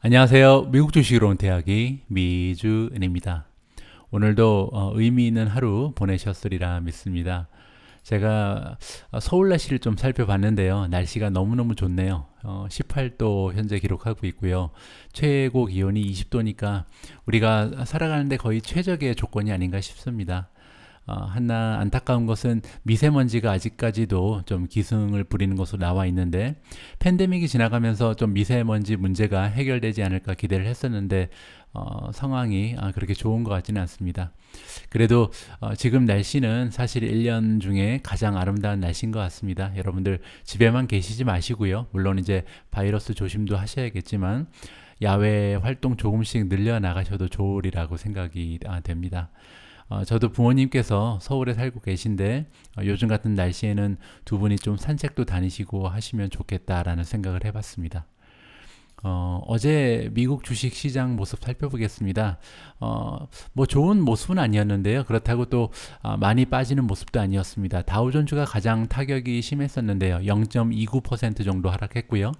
안녕하세요. 미국 주식으로 온 대학의 미주은입니다. 오늘도 의미 있는 하루 보내셨으리라 믿습니다. 제가 서울 날씨를 좀 살펴봤는데요. 날씨가 너무너무 좋네요. 18도 현재 기록하고 있고요. 최고 기온이 20도니까 우리가 살아가는데 거의 최적의 조건이 아닌가 싶습니다. 하나 안타까운 것은 미세먼지가 아직까지도 좀 기승을 부리는 것으로 나와 있는데, 팬데믹이 지나가면서 좀 미세먼지 문제가 해결되지 않을까 기대를 했었는데 상황이 그렇게 좋은 것 같지는 않습니다. 그래도 지금 날씨는 사실 1년 중에 가장 아름다운 날씨인 것 같습니다. 여러분들 집에만 계시지 마시고요. 물론 이제 바이러스 조심도 하셔야겠지만 야외 활동 조금씩 늘려 나가셔도 좋으리라고 생각이 됩니다. 저도 부모님께서 서울에 살고 계신데 요즘 같은 날씨에는 두 분이 좀 산책도 다니시고 하시면 좋겠다라는 생각을 해봤습니다. 어제 미국 주식 시장 모습 살펴보겠습니다. 뭐 좋은 모습은 아니었는데요. 그렇다고 또 많이 빠지는 모습도 아니었습니다. 다우존즈가 가장 타격이 심했었는데요. 0.29% 정도 하락했고요.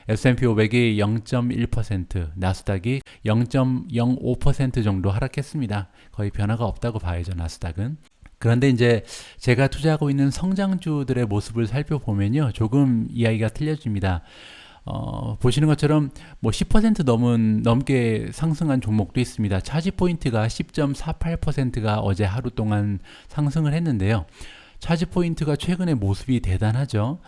S&P 500이 0.1%, 나스닥이 0.05% 정도 하락했습니다. 거의 변화가 없다고 봐야죠, 나스닥은. 그런데 이제 제가 투자하고 있는 성장주들의 모습을 살펴보면요, 조금 이야기가 틀려집니다. 보시는 것처럼 뭐 10% 넘게 상승한 종목도 있습니다. 차지 포인트가 10.48%가 어제 하루 동안 상승을 했는데요. 차지 포인트가 최근에 모습이 대단하죠.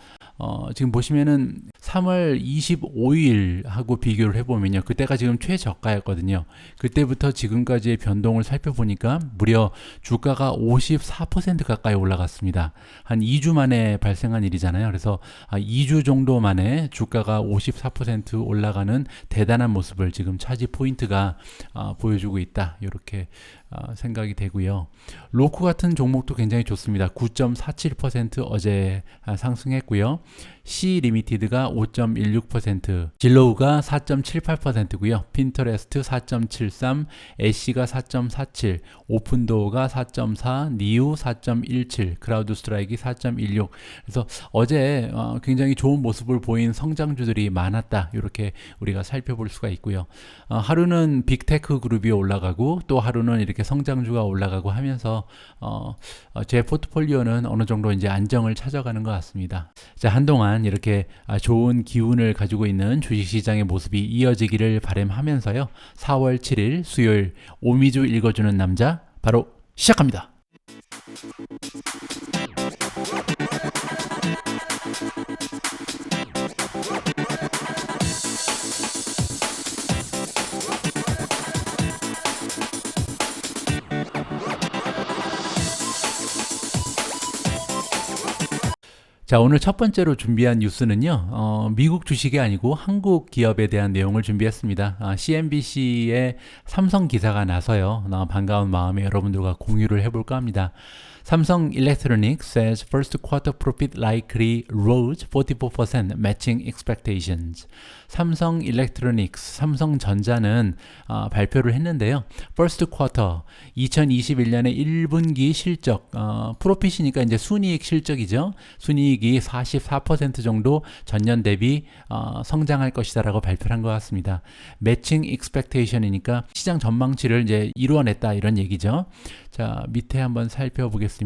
지금 보시면은 3월 25일하고 비교를 해보면요. 그때가 지금 최저가였거든요. 그때부터 지금까지의 변동을 살펴보니까 무려 주가가 54% 가까이 올라갔습니다. 한 2주 만에 발생한 일이잖아요. 그래서 2주 정도 만에 주가가 54% 올라가는 대단한 모습을 지금 차지 포인트가 보여주고 있다. 이렇게 생각이 되고요. 로쿠 같은 종목도 굉장히 좋습니다. 9.47% 어제 상승했고요. C 리미티드가 5.16%, 진로우가 4.78%고요. 핀터레스트 4.73, 애쉬가 4.47, 오픈도어가 4.4, 니우 4.17, 크라우드 스트라이크 4.16. 그래서 어제 굉장히 좋은 모습을 보인 성장주들이 많았다. 이렇게 우리가 살펴볼 수가 있고요. 하루는 빅테크 그룹이 올라가고 또 하루는 이렇게 성장주가 올라가고 하면서 제 포트폴리오는 어느 정도 이제 안정을 찾아가는 것 같습니다. 자, 한동안 이렇게 좋은 기운을 가지고 있는 주식시장의 모습이 이어지기를 바람하면서요. 4월 7일 수요일 오미주 읽어주는 남자 바로 시작합니다. 자, 오늘 첫 번째로 준비한 뉴스는요, 미국 주식이 아니고 한국 기업에 대한 내용을 준비했습니다. CNBC의 삼성 기사가 나서요, 반가운 마음에 여러분들과 공유를 해볼까 합니다. Samsung Electronics says first quarter profit likely rose 44%, matching expectations. 삼성 일렉트로닉스, 삼성전자는 발표를 했는데요. First quarter, 2021년의 1분기 실적, 프로핏이니까 이제 순이익 실적이죠. 순이익이 44% 정도 전년 대비 성장할 것이다라고 발표를 한 것 같습니다. Matching expectation이니까 시장 전망치를 이제 이루어냈다 이런 얘기죠. 자, 밑에 한번 살펴보겠습니다.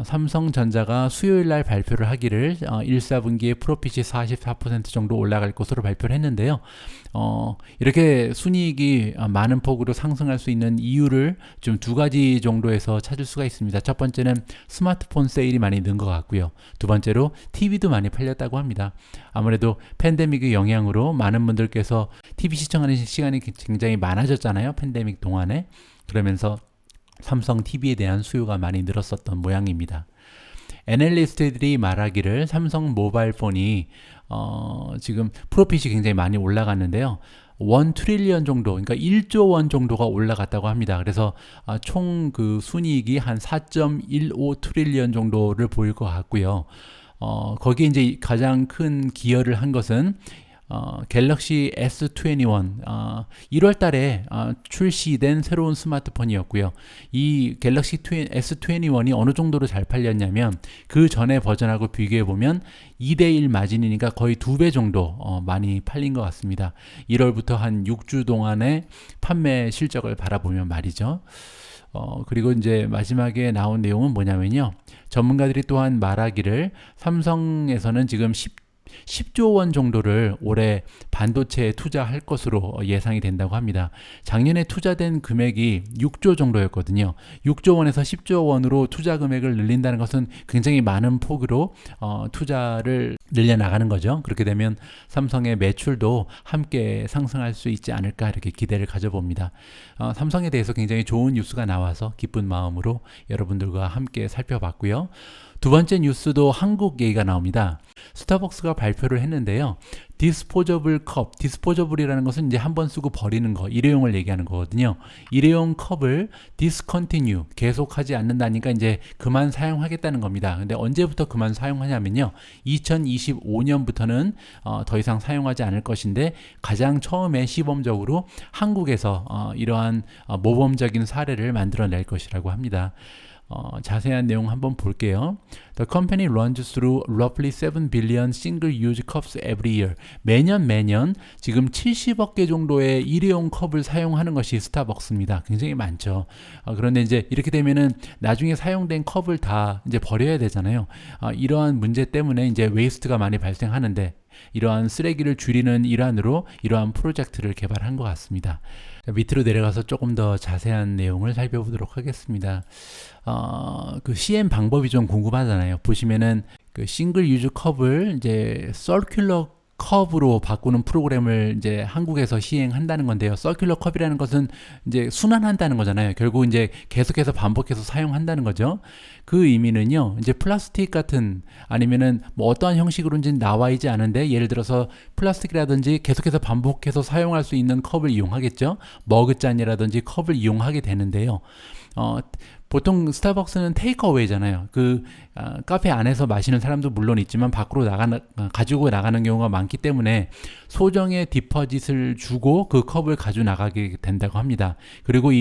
삼성전자가 수요일 날 발표를 하기를 1, 4분기에 프로핏이 44% 정도 올라갈 것으로 발표를 했는데요. 이렇게 순이익이 많은 폭으로 상승할 수 있는 이유를 좀 두 가지 정도에서 찾을 수가 있습니다. 첫 번째는 스마트폰 세일이 많이 는 것 같고요. 두 번째로 TV도 많이 팔렸다고 합니다. 아무래도 팬데믹의 영향으로 많은 분들께서 TV 시청하는 시간이 굉장히 많아졌잖아요. 팬데믹 동안에. 그러면서 삼성 TV에 대한 수요가 많이 늘었었던 모양입니다. 애널리스트들이 말하기를 삼성 모바일폰이 지금 프로핏이 굉장히 많이 올라갔는데요. 1 트릴리언 정도, 그러니까 1조 원 정도가 올라갔다고 합니다. 그래서 총 그 순이익이 한 4.15 트릴리언 정도를 보일 것 같고요. 거기에 이제 가장 큰 기여를 한 것은 갤럭시 S21 1월 달에 출시된 새로운 스마트폰이었고요. 이 갤럭시 S21이 어느 정도로 잘 팔렸냐면 그 전에 버전하고 비교해 보면 2대1 마진이니까 거의 2배 정도 많이 팔린 것 같습니다. 1월부터 한 6주 동안의 판매 실적을 바라보면 말이죠. 그리고 이제 마지막에 나온 내용은 뭐냐면요. 전문가들이 또한 말하기를 삼성에서는 지금 10조 원 정도를 올해 반도체에 투자할 것으로 예상이 된다고 합니다. 작년에 투자된 금액이 6조 정도였거든요. 6조 원에서 10조 원으로 투자 금액을 늘린다는 것은 굉장히 많은 폭으로 투자를 늘려나가는 거죠. 그렇게 되면 삼성의 매출도 함께 상승할 수 있지 않을까 이렇게 기대를 가져봅니다. 삼성에 대해서 굉장히 좋은 뉴스가 나와서 기쁜 마음으로 여러분들과 함께 살펴봤고요. 두 번째 뉴스도 한국 얘기가 나옵니다. 스타벅스가 발표를 했는데요. 디스포저블 컵, 디스포저블이라는 것은 이제 한 번 쓰고 버리는 거, 일회용을 얘기하는 거거든요. 일회용 컵을 디스컨티뉴, 계속하지 않는다니까 이제 그만 사용하겠다는 겁니다. 근데 언제부터 그만 사용하냐면요. 2025년부터는 더 이상 사용하지 않을 것인데 가장 처음에 시범적으로 한국에서 이러한 모범적인 사례를 만들어낼 것이라고 합니다. 자세한 내용 한번 볼게요. The company runs through roughly 7 billion single-use cups every year. 매년 지금 70억 개 정도의 일회용 컵을 사용하는 것이 스타벅스입니다. 굉장히 많죠. 그런데 이제 이렇게 되면은 나중에 사용된 컵을 다 이제 버려야 되잖아요. 이러한 문제 때문에 이제 웨이스트가 많이 발생하는데 이러한 쓰레기를 줄이는 일환으로 이러한 프로젝트를 개발한 것 같습니다. 밑으로 내려가서 조금 더 자세한 내용을 살펴보도록 하겠습니다. 그 CM 방법이 좀 궁금하잖아요. 보시면은 그 싱글 유즈 컵을 이제 서큘러 컵으로 바꾸는 프로그램을 이제 한국에서 시행한다는 건데요. 서큘러 컵이라는 것은 이제 순환한다는 거잖아요. 결국 이제 계속해서 반복해서 사용한다는 거죠. 그 의미는요. 이제 플라스틱 같은 아니면은 뭐 어떠한 형식으로인지 나와 있지 않은데 예를 들어서 플라스틱이라든지 계속해서 반복해서 사용할 수 있는 컵을 이용하겠죠. 머그잔이라든지 컵을 이용하게 되는데요. 보통 스타벅스는 테이크어웨이잖아요. 카페 안에서 마시는 사람도 물론 있지만 밖으로 가지고 나가는 경우가 많기 때문에 소정의 디퍼짓을 주고 그 컵을 가지고 나가게 된다고 합니다. 그리고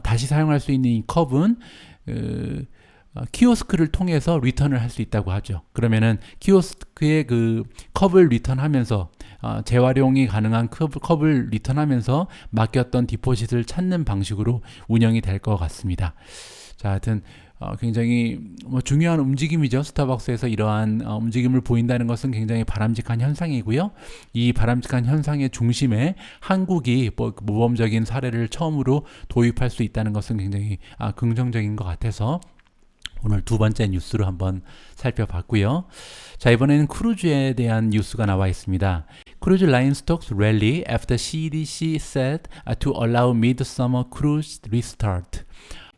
다시 사용할 수 있는 이 컵은 키오스크를 통해서 리턴을 할 수 있다고 하죠. 그러면은 키오스크에 그 컵을 리턴하면서 재활용이 가능한 컵을 리턴하면서 맡겼던 디포짓을 찾는 방식으로 운영이 될 것 같습니다. 자, 하여튼 굉장히 중요한 움직임이죠. 스타벅스에서 이러한 움직임을 보인다는 것은 굉장히 바람직한 현상이고요. 이 바람직한 현상의 중심에 한국이 모범적인 사례를 처음으로 도입할 수 있다는 것은 굉장히 긍정적인 것 같아서 오늘 두 번째 뉴스로 한번 살펴봤고요. 자, 이번에는 크루즈에 대한 뉴스가 나와 있습니다. 크루즈 라인 stocks rally after CDC said to allow mid-summer cruise restart.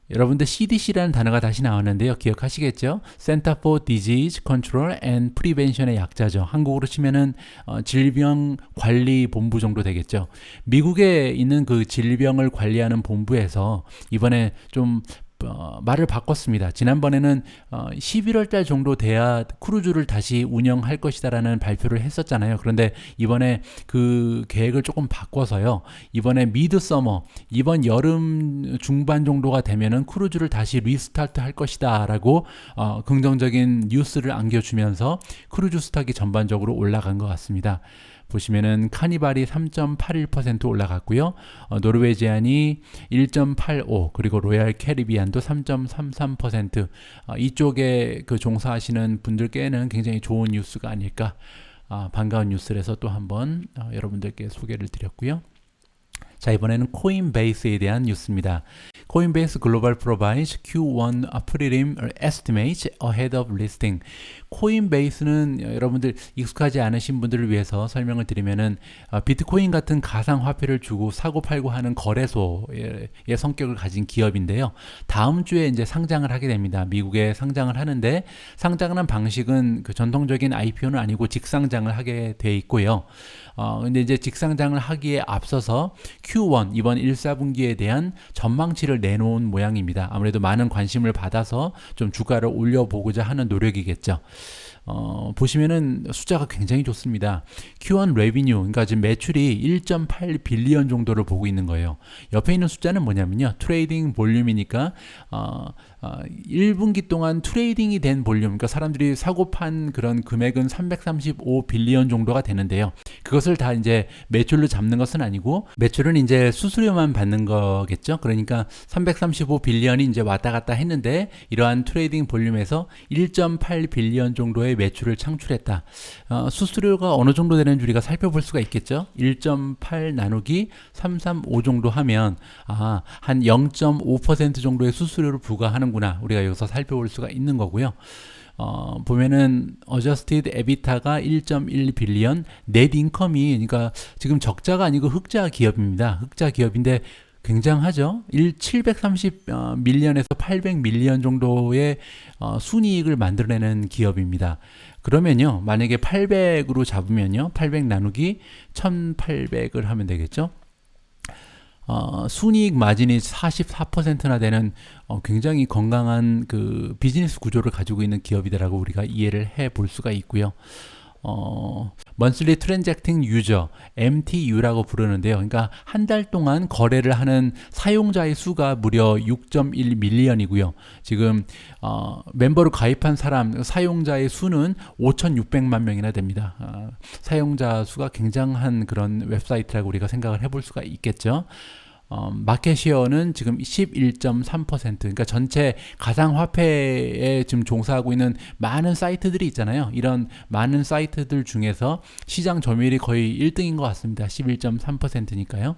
여러분들 CDC라는 단어가 다시 나왔는데요. 기억하시겠죠? Center for Disease Control and Prevention의 약자죠. 한국어로 치면은 질병관리본부 정도 되겠죠. 미국에 있는 그 질병을 관리하는 본부에서 이번에 좀 말을 바꿨습니다. 지난번에는 11월 달 정도 돼야 크루즈를 다시 운영할 것이다라는 발표를 했었잖아요. 그런데 이번에 그 계획을 조금 바꿔서요. 이번에 미드서머, 이번 여름 중반 정도가 되면은 크루즈를 다시 리스타트 할 것이다라고 긍정적인 뉴스를 안겨주면서 크루즈 스탁이 전반적으로 올라간 것 같습니다. 보시면은 카니발이 3.81% 올라갔고요. 노르웨이 제안이 1.85 그리고 로얄 캐리비안도 3.33% 이쪽에 그 종사하시는 분들께는 굉장히 좋은 뉴스가 아닐까 반가운 뉴스라서 또 한번 여러분들께 소개를 드렸고요. 자, 이번에는 코인베이스에 대한 뉴스입니다. 코인베이스 글로벌 provides Q1 prelim estimates ahead of listing. 코인베이스는 여러분들 익숙하지 않으신 분들을 위해서 설명을 드리면은 비트코인 같은 가상 화폐를 주고 사고 팔고 하는 거래소의 성격을 가진 기업인데요. 다음 주에 이제 상장을 하게 됩니다. 미국에 상장을 하는데 상장을 한 방식은 그 전통적인 IPO는 아니고 직상장을 하게 돼 있고요. 근데 이제 직상장을 하기에 앞서서 Q1 이번 1사분기에 대한 전망치를 내놓은 모양입니다. 아무래도 많은 관심을 받아서 좀 주가를 올려보고자 하는 노력이겠죠. 보시면은 숫자가 굉장히 좋습니다. Q1 revenue, 그러니까 지금 매출이 1.8 빌리언 정도를 보고 있는 거예요. 옆에 있는 숫자는 뭐냐면요, 트레이딩 볼륨이니까 1분기 동안 트레이딩이 된 볼륨, 그러니까 사람들이 사고 판 그런 금액은 335 빌리언 정도가 되는데요. 그것을 다 이제 매출로 잡는 것은 아니고, 매출은 이제 수수료만 받는 거겠죠. 그러니까 335 빌리언이 이제 왔다 갔다 했는데, 이러한 트레이딩 볼륨에서 1.8 빌리언 정도의 매출을 창출했다. 수수료가 어느 정도 되는지 우리가 살펴볼 수가 있겠죠. 1.8 나누기 335 정도 하면 한 0.5% 정도의 수수료를 부과하는구나, 우리가 여기서 살펴볼 수가 있는 거고요. 보면은 adjusted EBITDA가 1.1 빌리언, net income이, 그러니까 지금 적자가 아니고 흑자 기업입니다. 흑자 기업인데 굉장하죠. 730 밀리언에서 800 밀리언 정도의 순이익을 만들어내는 기업입니다. 그러면요, 만약에 800으로 잡으면요, 800 나누기 1800을 하면 되겠죠. 순이익 마진이 44%나 되는 굉장히 건강한 그 비즈니스 구조를 가지고 있는 기업이다라고 우리가 이해를 해 볼 수가 있고요. Monthly Transacting User, MTU라고 부르는데요. 그러니까 한 달 동안 거래를 하는 사용자의 수가 무려 6.1 밀리언이고요. 지금 멤버로 가입한 사용자의 수는 5,600만 명이나 됩니다. 사용자 수가 굉장한 그런 웹사이트라고 우리가 생각을 해볼 수가 있겠죠. 마켓 시어는 지금 11.3%, 그러니까 전체 가상화폐에 지금 종사하고 있는 많은 사이트들이 있잖아요. 이런 많은 사이트들 중에서 시장 점유율이 거의 1등인 것 같습니다. 11.3%니까요.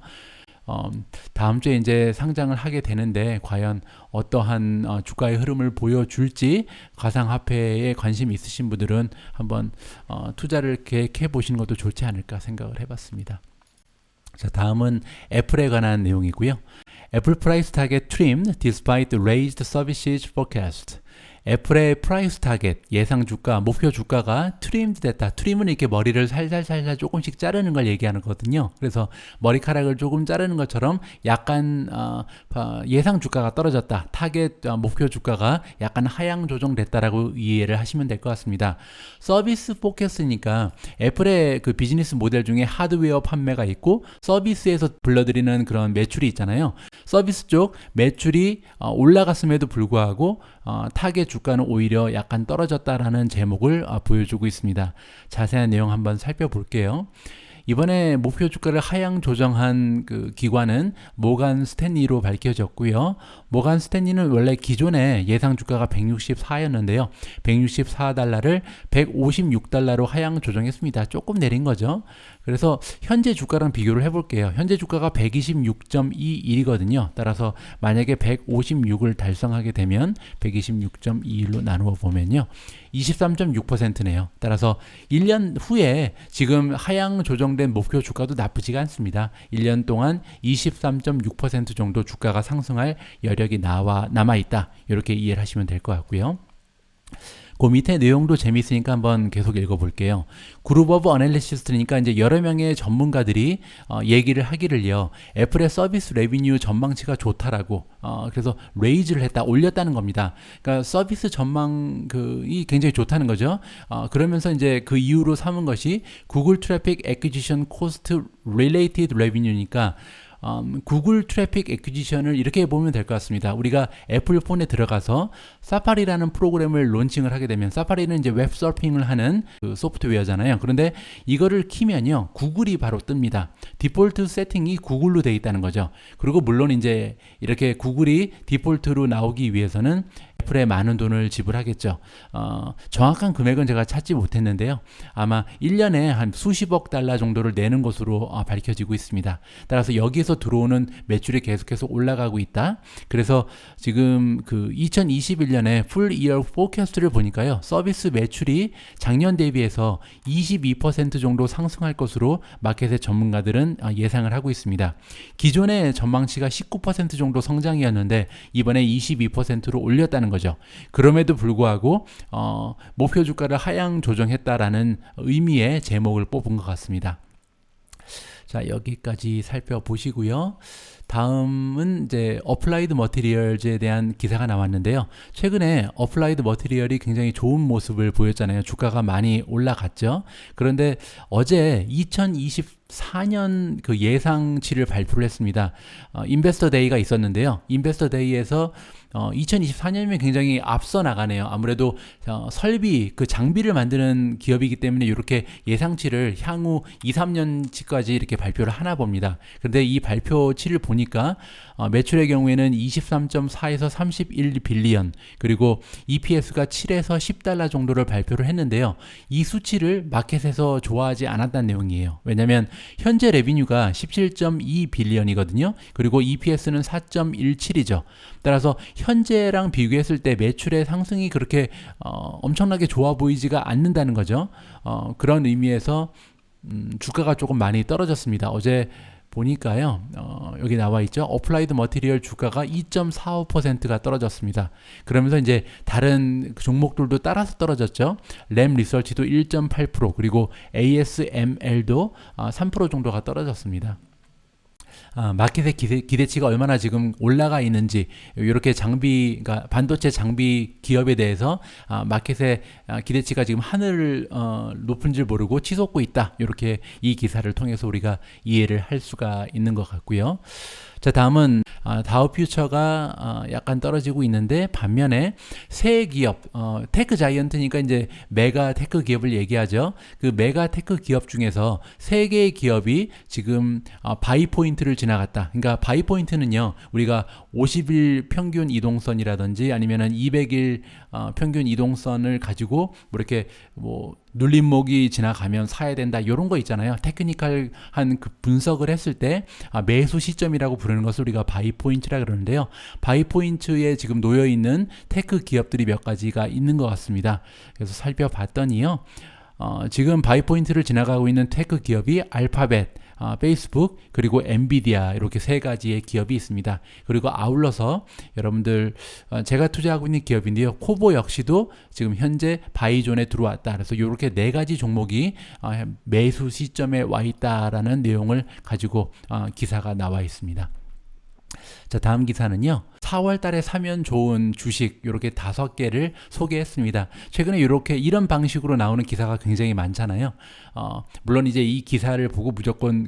다음 주에 이제 상장을 하게 되는데 과연 어떠한 주가의 흐름을 보여줄지, 가상화폐에 관심이 있으신 분들은 한번 투자를 계획해 보시는 것도 좋지 않을까 생각을 해봤습니다. 자, 다음은 애플에 관한 내용이고요. 애플 프라이스 타겟 trimmed despite raised services forecast. 애플의 프라이스 타겟, 예상 주가, 목표 주가가 트림드 됐다. 트림은 이렇게 머리를 살살 조금씩 자르는 걸 얘기하는 거거든요. 그래서 머리카락을 조금 자르는 것처럼 약간 예상 주가가 떨어졌다. 타겟 목표 주가가 약간 하향 조정됐다라고 이해를 하시면 될 것 같습니다. 서비스 포커스니까 애플의 그 비즈니스 모델 중에 하드웨어 판매가 있고 서비스에서 불러들이는 그런 매출이 있잖아요. 서비스 쪽 매출이 올라갔음에도 불구하고 타겟 주가는 오히려 약간 떨어졌다라는 제목을 보여주고 있습니다. 자세한 내용 한번 살펴볼게요. 이번에 목표 주가를 하향 조정한 그 기관은 모간 스탠리로 밝혀졌고요. 모간 스탠리는 원래 기존에 예상 주가가 164였는데요. 164달러를 156달러로 하향 조정했습니다. 조금 내린 거죠. 그래서 현재 주가랑 비교를 해볼게요. 현재 주가가 126.21이거든요. 따라서 만약에 156을 달성하게 되면 126.21로 나누어 보면요, 23.6%네요. 따라서 1년 후에 지금 하향 조정된 목표 주가도 나쁘지가 않습니다. 1년 동안 23.6% 정도 주가가 상승할 여력이 남아있다. 이렇게 이해를 하시면 될 것 같고요. 그 밑에 내용도 재미있으니까 한번 계속 읽어볼게요. 그룹 오브 어널리시스트니까 이제 여러 명의 전문가들이 얘기를 하기를요, 애플의 서비스 레비뉴 전망치가 좋다라고, 그래서 레이즈를 했다, 올렸다는 겁니다. 그러니까 서비스 전망이 굉장히 좋다는 거죠. 그러면서 이제 그 이유로 삼은 것이 구글 트래픽 애퀴지션 코스트 릴레이티드 레비뉴니까 구글 트래픽 애퀴지션을 이렇게 보면 될 것 같습니다. 우리가 애플 폰에 들어가서 사파리라는 프로그램을 론칭을 하게 되면, 사파리는 이제 웹 서핑을 하는 그 소프트웨어잖아요. 그런데 이거를 키면요, 구글이 바로 뜹니다. 디폴트 세팅이 구글로 되어 있다는 거죠. 그리고 물론 이제 이렇게 구글이 디폴트로 나오기 위해서는 애플에 많은 돈을 지불하겠죠. 정확한 금액은 제가 찾지 못했는데요. 아마 1년에 한 수십억 달러 정도를 내는 것으로 밝혀지고 있습니다. 따라서 여기에서 들어오는 매출이 계속해서 올라가고 있다. 그래서 지금 그 2021년에 풀 이어 포캐스트를 보니까요, 서비스 매출이 작년 대비해서 22% 정도 상승할 것으로 마켓의 전문가들은 예상을 하고 있습니다. 기존의 전망치가 19% 정도 성장이었는데 이번에 22%로 올렸다는 거죠. 그럼에도 불구하고 목표 주가를 하향 조정했다라는 의미의 제목을 뽑은 것 같습니다. 자, 여기까지 살펴보시고요. 다음은 이제 어플라이드 머티리얼즈에 대한 기사가 나왔는데요. 최근에 어플라이드 머티리얼이 굉장히 좋은 모습을 보였잖아요. 주가가 많이 올라갔죠. 그런데 어제 2024년 그 예상치를 발표를 했습니다. 인베스터 데이가 있었는데요. 인베스터 데이에서 2024년이면 굉장히 앞서 나가네요. 아무래도 설비, 그 장비를 만드는 기업이기 때문에 이렇게 예상치를 향후 2, 3년치까지 이렇게 발표를 하나 봅니다. 그런데 이 발표치를 보니까 매출의 경우에는 23.4에서 31 빌리언, 그리고 EPS가 7에서 10달러 정도를 발표를 했는데요. 이 수치를 마켓에서 좋아하지 않았다는 내용이에요. 왜냐하면 현재 레비뉴가 17.2 빌리언이거든요. 그리고 EPS는 4.17이죠. 따라서 현재랑 비교했을 때 매출의 상승이 그렇게 엄청나게 좋아 보이지가 않는다는 거죠. 그런 의미에서 주가가 조금 많이 떨어졌습니다. 어제 보니까요, 여기 나와 있죠. 어플라이드 머티리얼 주가가 2.45%가 떨어졌습니다. 그러면서 이제 다른 종목들도 따라서 떨어졌죠. 램 리서치도 1.8%, 그리고 ASML도 3% 정도가 떨어졌습니다. 마켓의 기대치가 얼마나 지금 올라가 있는지, 이렇게 장비, 그러니까 반도체 장비 기업에 대해서 마켓의 기대치가 지금 하늘을 높은 줄 모르고 치솟고 있다. 이렇게 이 기사를 통해서 우리가 이해를 할 수가 있는 것 같고요. 자, 다음은 다우퓨처가 약간 떨어지고 있는데, 반면에 새 기업, 테크 자이언트니까 이제 메가 테크 기업을 얘기하죠. 그 메가 테크 기업 중에서 세 개의 기업이 지금 바이 포인트를 지나갔다. 그러니까 바이 포인트는요, 우리가 50일 평균 이동선이라든지 아니면은 200일 평균 이동선을 가지고 뭐 이렇게 뭐 눌림목이 지나가면 사야 된다, 이런 거 있잖아요. 테크니컬한 그 분석을 했을 때 매수 시점이라고 부르는 것을 우리가 바이 포인트라 그러는데요. 바이 포인트에 지금 놓여 있는 테크 기업들이 몇 가지가 있는 것 같습니다. 그래서 살펴봤더니요, 지금 바이 포인트를 지나가고 있는 테크 기업이 알파벳, 페이스북, 그리고 엔비디아, 이렇게 세 가지의 기업이 있습니다. 그리고 아울러서 여러분들, 제가 투자하고 있는 기업인데요, 코보 역시도 지금 현재 바이존에 들어왔다. 그래서 이렇게 네 가지 종목이 매수 시점에 와 있다라는 내용을 가지고 기사가 나와 있습니다. 자, 다음 기사는요, 4월 달에 사면 좋은 주식 이렇게 5개를 소개했습니다. 최근에 이런 방식으로 나오는 기사가 굉장히 많잖아요. 물론 이제 이 기사를 보고 무조건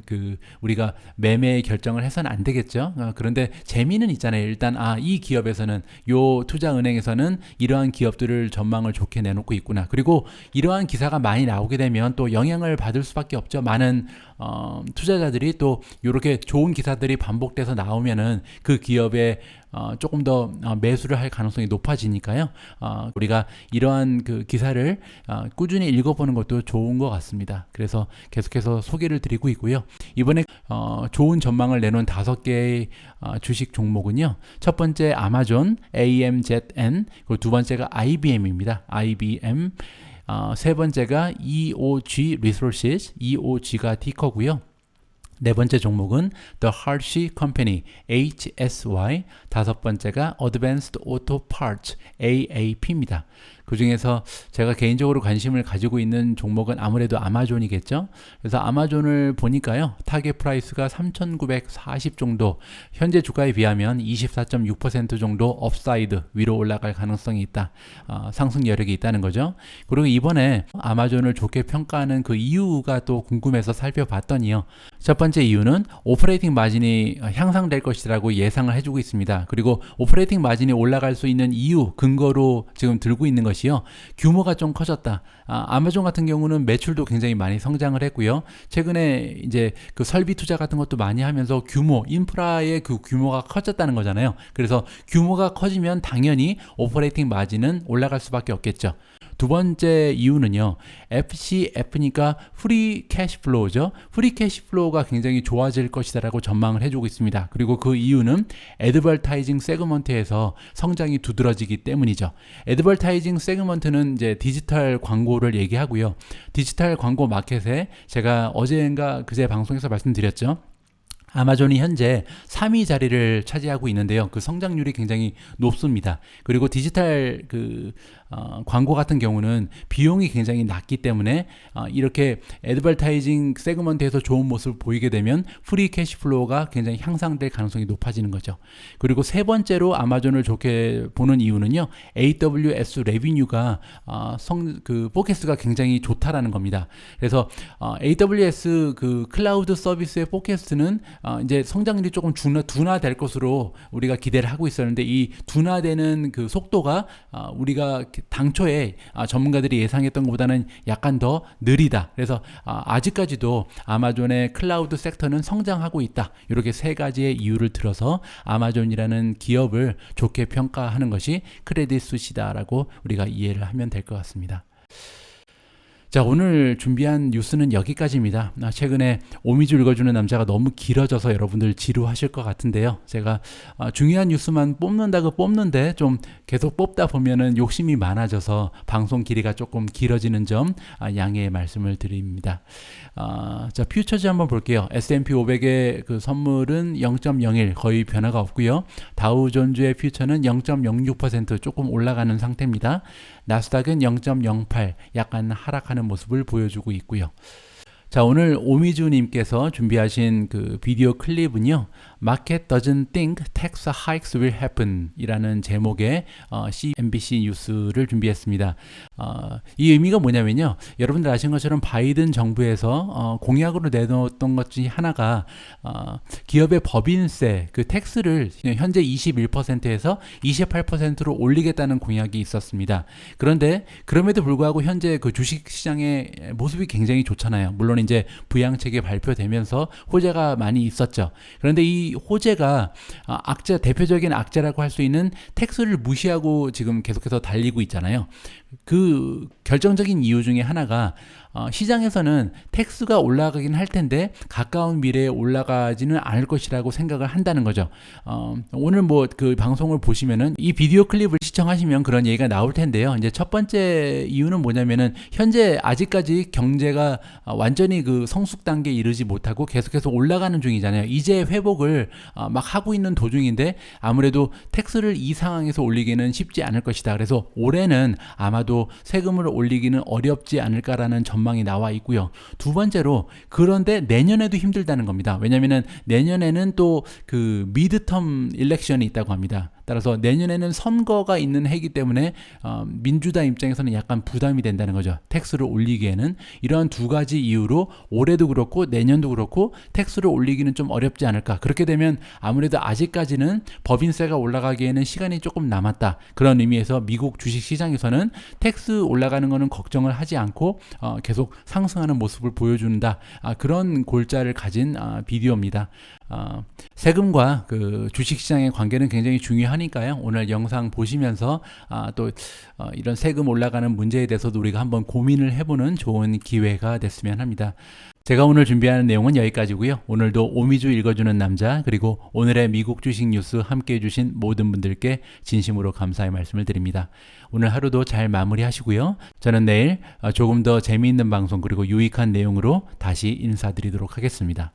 우리가 매매 결정을 해서는 안 되겠죠. 그런데 재미는 있잖아요. 일단 이 기업에서는, 요 투자은행에서는 이러한 기업들을 전망을 좋게 내놓고 있구나. 그리고 이러한 기사가 많이 나오게 되면 또 영향을 받을 수밖에 없죠. 많은 투자자들이 또 이렇게 좋은 기사들이 반복돼서 나오면은 그 기업에 조금 더 매수를 할 가능성이 높아지니까요. 우리가 이러한 그 기사를 꾸준히 읽어보는 것도 좋은 것 같습니다. 그래서 계속해서 소개를 드리고 있고요. 이번에 좋은 전망을 내놓은 5개의 주식 종목은요, 첫 번째 아마존, AMZN, 그리고 두 번째가 IBM입니다. IBM. 세 번째가 EOG Resources, EOG가 티커고요. 네 번째 종목은 The Hershey Company, HSY. 다섯 번째가 Advanced Auto Parts, AAP입니다. 그 중에서 제가 개인적으로 관심을 가지고 있는 종목은 아무래도 아마존이겠죠. 그래서 아마존을 보니까요, 타겟 프라이스가 3,940 정도, 현재 주가에 비하면 24.6% 정도 업사이드, 위로 올라갈 가능성이 있다. 상승 여력이 있다는 거죠. 그리고 이번에 아마존을 좋게 평가하는 그 이유가 또 궁금해서 살펴봤더니요, 첫 번째 이유는 오퍼레이팅 마진이 향상될 것이라고 예상을 해주고 있습니다. 그리고 오퍼레이팅 마진이 올라갈 수 있는 이유, 근거로 지금 들고 있는 것이요, 규모가 좀 커졌다. 아마존 같은 경우는 매출도 굉장히 많이 성장을 했고요. 최근에 이제 그 설비 투자 같은 것도 많이 하면서 인프라의 그 규모가 커졌다는 거잖아요. 그래서 규모가 커지면 당연히 오퍼레이팅 마진은 올라갈 수밖에 없겠죠. 두 번째 이유는요, FCF니까 프리 캐시플로우죠. 프리 캐시플로우가 굉장히 좋아질 것이다라고 전망을 해주고 있습니다. 그리고 그 이유는 애드버타이징 세그먼트에서 성장이 두드러지기 때문이죠. 애드버타이징 세그먼트는 이제 디지털 광고를 얘기하고요. 디지털 광고 마켓에 제가 어제인가 그제 방송에서 말씀드렸죠. 아마존이 현재 3위 자리를 차지하고 있는데요. 그 성장률이 굉장히 높습니다. 그리고 디지털 광고 같은 경우는 비용이 굉장히 낮기 때문에 이렇게 애드버타이징 세그먼트에서 좋은 모습을 보이게 되면 프리 캐시플로우가 굉장히 향상될 가능성이 높아지는 거죠. 그리고 세 번째로 아마존을 좋게 보는 이유는요, AWS 레비뉴가 그 포캐스트가 굉장히 좋다라는 겁니다. 그래서 AWS 그 클라우드 서비스의 포캐스트는 이제 성장률이 조금 둔화될 것으로 우리가 기대를 하고 있었는데, 이 둔화되는 그 속도가 우리가 당초에 전문가들이 예상했던 것보다는 약간 더 느리다. 그래서 아직까지도 아마존의 클라우드 섹터는 성장하고 있다. 이렇게 세 가지의 이유를 들어서 아마존이라는 기업을 좋게 평가하는 것이 크레딧스윗이다라고 우리가 이해를 하면 될 것 같습니다. 자, 오늘 준비한 뉴스는 여기까지입니다. 최근에 오미주 읽어주는 남자가 너무 길어져서 여러분들 지루하실 것 같은데요. 제가 중요한 뉴스만 뽑는다고 뽑는데 좀 계속 뽑다 보면은 욕심이 많아져서 방송 길이가 조금 길어지는 점 양해의 말씀을 드립니다. 자, 퓨처즈 한번 볼게요. S&P 500의 그 선물은 0.01 거의 변화가 없고요. 다우존즈의 퓨처는 0.06% 조금 올라가는 상태입니다. 나스닥은 0.08 약간 하락하는 모습을 보여주고 있고요. 자, 오늘 오미주님께서 준비하신 그 비디오 클립은요, Market doesn't think tax hikes will happen 이라는 제목의 CNBC 뉴스를 준비했습니다. 이 의미가 뭐냐면요, 여러분들 아시는 것처럼 바이든 정부에서 공약으로 내놓았던 것 중에 하나가 기업의 법인세, 그 텍스를 현재 21%에서 28%로 올리겠다는 공약이 있었습니다. 그런데 그럼에도 불구하고 현재 그 주식시장의 모습이 굉장히 좋잖아요. 물론 이제 부양책이 발표되면서 호재가 많이 있었죠. 그런데 이 호재가 대표적인 악재라고 할 수 있는 텍스를 무시하고 지금 계속해서 달리고 있잖아요. 그 결정적인 이유 중에 하나가 시장에서는 텍스가 올라가긴 할 텐데 가까운 미래에 올라가지는 않을 것이라고 생각을 한다는 거죠. 오늘 뭐 그 방송을 보시면은 이 비디오 클립을 시청하시면 그런 얘기가 나올 텐데요. 이제 첫 번째 이유는 뭐냐면은 현재 아직까지 경제가 완전히 그 성숙 단계에 이르지 못하고 계속해서 올라가는 중이잖아요. 이제 회복을 막 하고 있는 도중인데 아무래도 텍스를 이 상황에서 올리기는 쉽지 않을 것이다. 그래서 올해는 아마도 세금을 올리기는 어렵지 않을까라는 전망이 나와 있고요. 두 번째로, 그런데 내년에도 힘들다는 겁니다. 왜냐하면 내년에는 또 그 미드텀 일렉션이 있다고 합니다. 따라서 내년에는 선거가 있는 해이기 때문에 민주당 입장에서는 약간 부담이 된다는 거죠. 텍스를 올리기에는. 이러한 두 가지 이유로 올해도 그렇고 내년도 그렇고 텍스를 올리기는 좀 어렵지 않을까. 그렇게 되면 아무래도 아직까지는 법인세가 올라가기에는 시간이 조금 남았다. 그런 의미에서 미국 주식시장에서는 텍스 올라가는 거는 걱정을 하지 않고 계속 상승하는 모습을 보여준다. 그런 골자를 가진 비디오입니다. 세금과 그 주식시장의 관계는 굉장히 중요하니까요. 오늘 영상 보시면서 또 이런 세금 올라가는 문제에 대해서도 우리가 한번 고민을 해보는 좋은 기회가 됐으면 합니다. 제가 오늘 준비하는 내용은 여기까지고요. 오늘도 오미주 읽어주는 남자, 그리고 오늘의 미국 주식 뉴스 함께해 주신 모든 분들께 진심으로 감사의 말씀을 드립니다. 오늘 하루도 잘 마무리하시고요. 저는 내일 조금 더 재미있는 방송 그리고 유익한 내용으로 다시 인사드리도록 하겠습니다.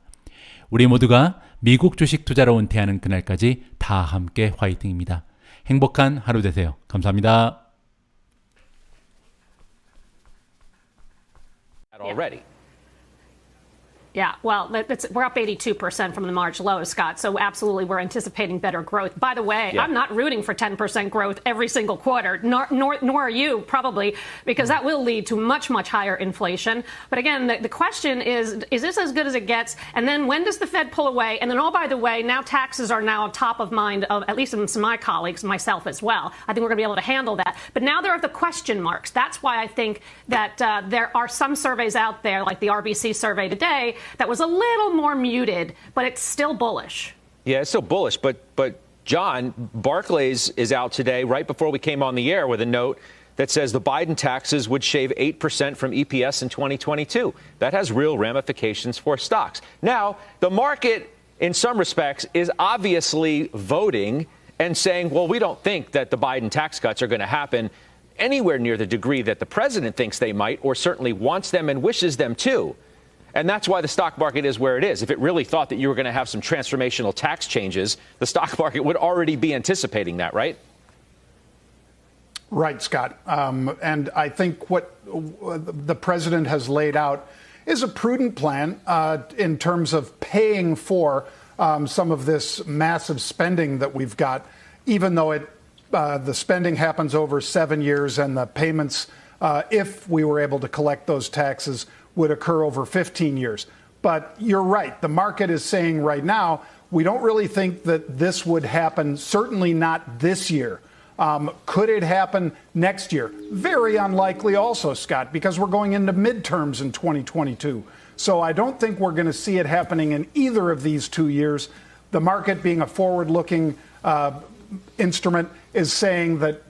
우리 모두가 미국 주식 투자로 은퇴하는 그날까지 다 함께 화이팅입니다. 행복한 하루 되세요. 감사합니다. Already. Yeah, well, we're up 82% from the March low, Scott. So absolutely, we're anticipating better growth. By the way, Yeah. I'm not rooting for 10% growth every single quarter, nor are you probably, because that will lead to much, much higher inflation. But again, the question is this as good as it gets? And then when does the Fed pull away? And then, oh, by the way, now taxes are now top of mind of at least some of my colleagues, myself as well. I think we're going to be able to handle that. But now there are the question marks. That's why I think that there are some surveys out there, like the RBC survey today, that was a little more muted, but it's still bullish. Yeah, it's still bullish. But John, Barclays is out today right before we came on the air with a note that says the Biden taxes would shave 8% from EPS in 2022. That has real ramifications for stocks. Now, the market, in some respects, is obviously voting and saying, well, we don't think that the Biden tax cuts are going to happen anywhere near the degree that the president thinks they might, or certainly wants them and wishes them to. And that's why the stock market is where it is. If it really thought that you were going to have some transformational tax changes, the stock market would already be anticipating that, right? Right, Scott. And I think what the president has laid out is a prudent plan in terms of paying for some of this massive spending that we've got, even though the spending happens over 7 years and the payments, if we were able to collect those taxes, would occur over 15 years. But you're right. The market is saying right now, we don't really think that this would happen, certainly not this year. Could it happen next year? Very unlikely also, Scott, because we're going into midterms in 2022. So I don't think we're going to see it happening in either of these 2 years. The market, being a forward-looking instrument, is saying that,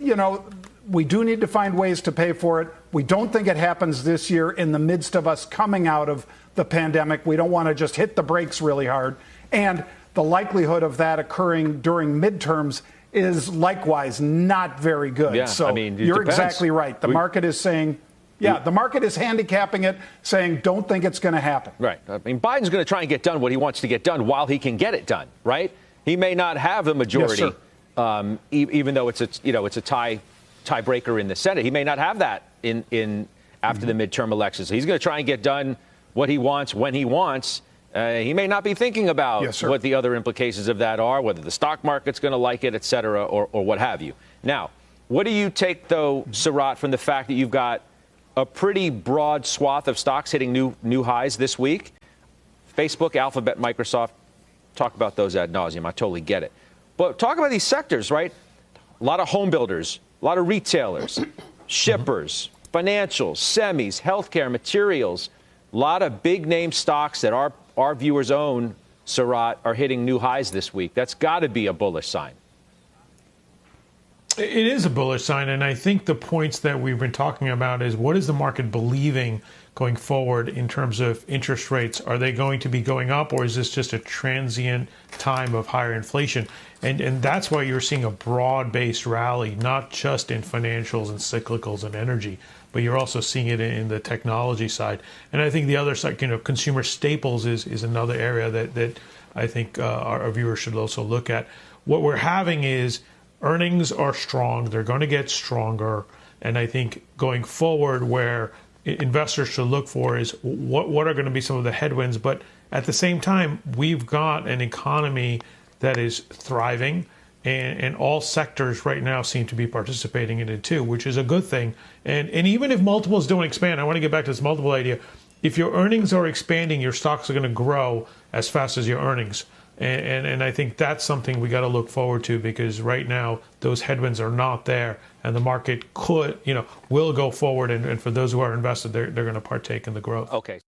we do need to find ways to pay for it. We don't think it happens this year in the midst of us coming out of the pandemic. We don't want to just hit the brakes really hard. And the likelihood of that occurring during midterms is likewise not very good. Yeah, so you're depends. exactly right. The market is saying, the market is handicapping it, saying don't think it's going to happen. Right. I mean, Biden's going to try and get done what he wants to get done while he can get it done, right? He may not have a majority, Yes, even though it's a tiebreaker in the Senate. He may not have that in after the midterm elections. So he's going to try and get done what he wants when he wants. He may not be thinking about what the other implications of that are, whether the stock market's going to like it, et cetera, or what have you. Now, what do you take, though, Sarat, from the fact that you've got a pretty broad swath of stocks hitting new highs this week? Facebook, Alphabet, Microsoft, talk about those ad nauseum. I totally get it. But talk about these sectors, right? A lot of home builders, a lot of retailers, shippers, financials, semis, healthcare, materials, a lot of big name stocks that our viewers own, Sarat, are hitting new highs this week. That's got to be a bullish sign. It is a bullish sign, and I think the points that we've been talking about is what is the market believing going forward in terms of interest rates? Are they going to be going up, or is this just a transient time of higher inflation? And that's why you're seeing a broad-based rally, not just in financials and cyclicals and energy, but you're also seeing it in the technology side. And I think the other side, consumer staples is another area that I think our viewers should also look at. What we're having is earnings are strong. They're going to get stronger. And I think going forward, where investors should look for is what are going to be some of the headwinds. But at the same time, we've got an economy that is thriving. And all sectors right now seem to be participating in it too, which is a good thing. And even if multiples don't expand, I want to get back to this multiple idea. If your earnings are expanding, your stocks are going to grow as fast as your earnings. And I think that's something we got to look forward to, because right now those headwinds are not there, and the market will go forward. And for those who are invested, they're going to partake in the growth. Okay.